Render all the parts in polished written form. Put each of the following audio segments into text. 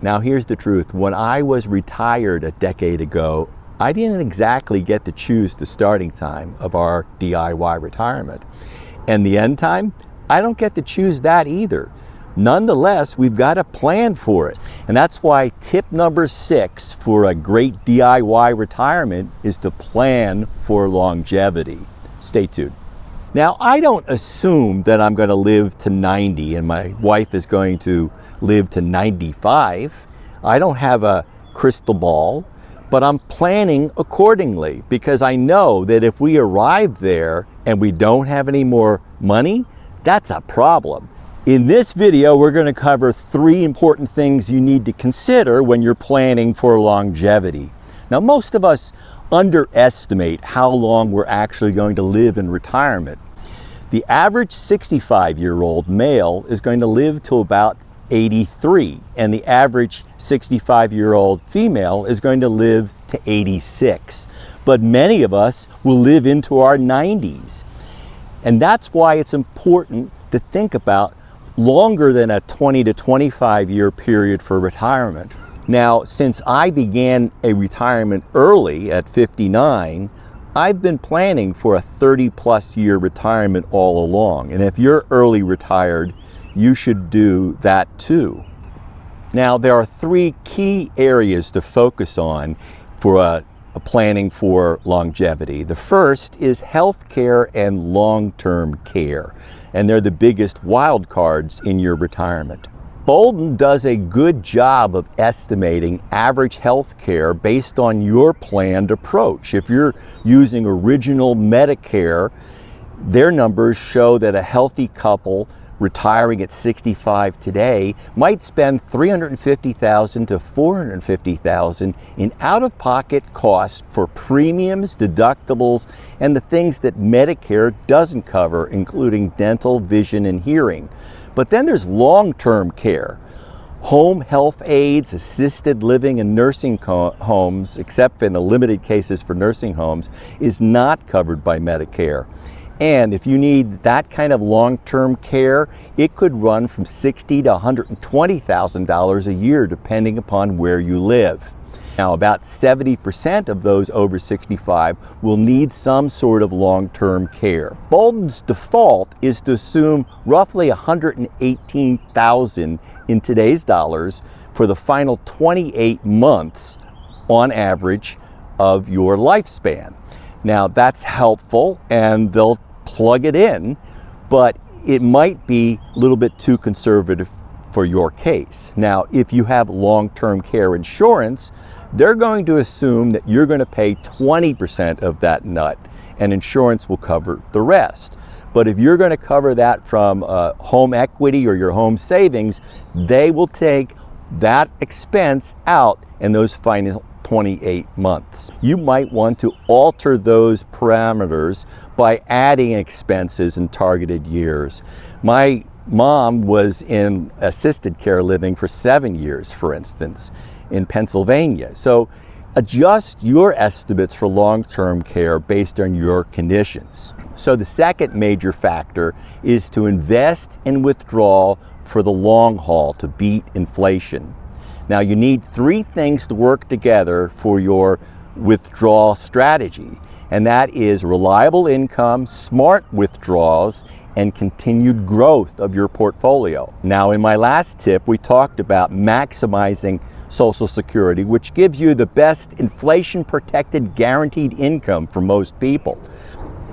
Now here's the truth. When I was retired a decade ago, I didn't exactly get to choose the starting time of our DIY retirement. And the end time, I don't get to choose that either. Nonetheless, we've got to plan for it. And that's why tip number 6 for a great DIY retirement is to plan for longevity. Stay tuned. Now, I don't assume that I'm going to live to 90 and my wife is going to live to 95. I don't have a crystal ball, but I'm planning accordingly because I know that if we arrive there and we don't have any more money, that's a problem. In this video, we're going to cover 3 important things you need to consider when you're planning for longevity. Now, most of us underestimate how long we're actually going to live in retirement. The average 65-year-old male is going to live to about 83, and the average 65-year-old female is going to live to 86. But many of us will live into our 90s. And that's why it's important to think about longer than a 20 to 25 year period for retirement. Now, since I began a retirement early at 59, I've been planning for a 30+ year retirement all along. And if you're early retired, you should do that too. Now, there are 3 key areas to focus on for a planning for longevity. The first is healthcare and long-term care, and they're the biggest wild cards in your retirement. Boldin does a good job of estimating average health care based on your planned approach. If you're using original Medicare, their numbers show that a healthy couple retiring at 65 today might spend $350,000 to $450,000 in out-of-pocket costs for premiums, deductibles, and the things that Medicare doesn't cover, including dental, vision, and hearing. But then there's long-term care. Home health aides, assisted living, and nursing homes, except in the limited cases for nursing homes, is not covered by Medicare. And if you need that kind of long-term care, it could run from $60,000 to $120,000 a year, depending upon where you live. Now, about 70% of those over 65 will need some sort of long-term care. Boldin's default is to assume roughly $118,000 in today's dollars for the final 28 months on average of your lifespan. Now, that's helpful, and they'll plug it in, but it might be a little bit too conservative for your case. Now, if you have long-term care insurance, they're going to assume that you're going to pay 20% of that nut, and insurance will cover the rest. But if you're going to cover that from home equity or your home savings, they will take that expense out in those final 28 months. You might want to alter those parameters by adding expenses in targeted years. My mom was in assisted care living for 7 years, for instance, in Pennsylvania. So adjust your estimates for long-term care based on your conditions. So the second major factor is to invest in withdrawal for the long haul to beat inflation. Now, you need 3 things to work together for your withdrawal strategy, and that is reliable income, smart withdrawals, and continued growth of your portfolio. Now, in my last tip, we talked about maximizing Social Security, which gives you the best inflation-protected guaranteed income for most people.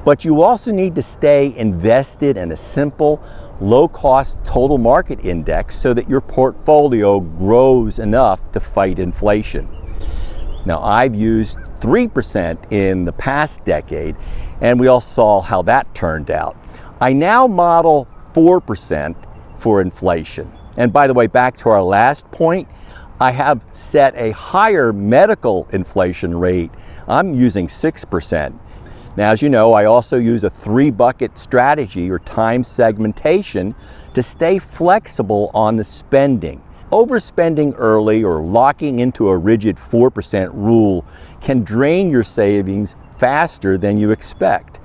But you also need to stay invested in a simple, low-cost total market index so that your portfolio grows enough to fight inflation. Now, I've used 3% in the past decade, and we all saw how that turned out. I now model 4% for inflation. And by the way, back to our last point, I have set a higher medical inflation rate. I'm using 6%. Now, as you know, I also use a 3-bucket strategy or time segmentation to stay flexible on the spending. Overspending early or locking into a rigid 4% rule can drain your savings faster than you expect.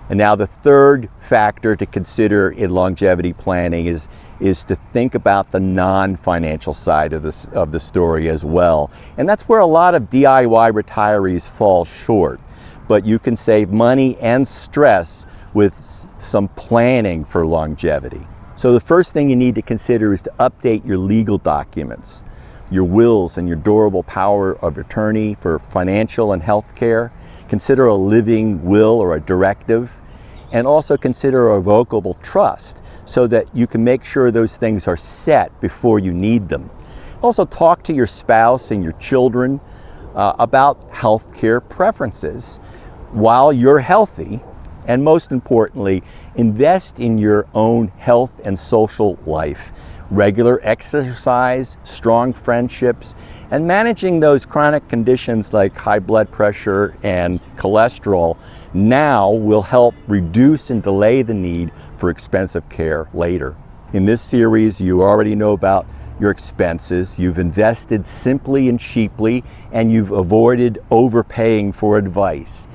And now the third factor to consider in longevity planning is is to think about the non-financial side of the story as well. And that's where a lot of DIY retirees fall short. But you can save money and stress with some planning for longevity. So the first thing you need to consider is to update your legal documents, your wills and your durable power of attorney for financial and health care. Consider a living will or a directive, and also consider a revocable trust so that you can make sure those things are set before you need them. Also talk to your spouse and your children about health care preferences while you're healthy. And most importantly, invest in your own health and social life. Regular exercise, strong friendships, and managing those chronic conditions like high blood pressure and cholesterol now will help reduce and delay the need for expensive care later. In this series, you already know about your expenses, you've invested simply and cheaply, and you've avoided overpaying for advice.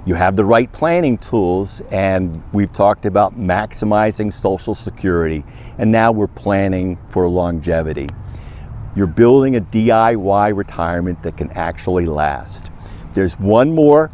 You have the right planning tools, and we've talked about maximizing Social Security, and now we're planning for longevity. You're building a DIY retirement that can actually last. There's one more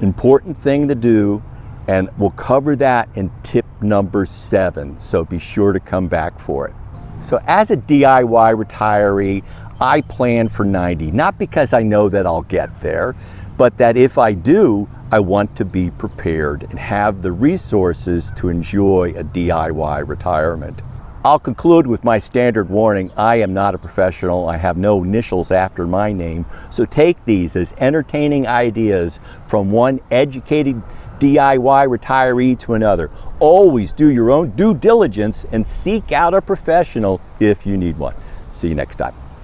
important thing to do, and we'll cover that in tip number 7, so be sure to come back for it. So as a DIY retiree, I plan for 90, not because I know that I'll get there, but that if I do, I want to be prepared and have the resources to enjoy a DIY retirement. I'll conclude with my standard warning. I am not a professional. I have no initials after my name. So take these as entertaining ideas from one educated DIY retiree to another. Always do your own due diligence and seek out a professional if you need one. See you next time.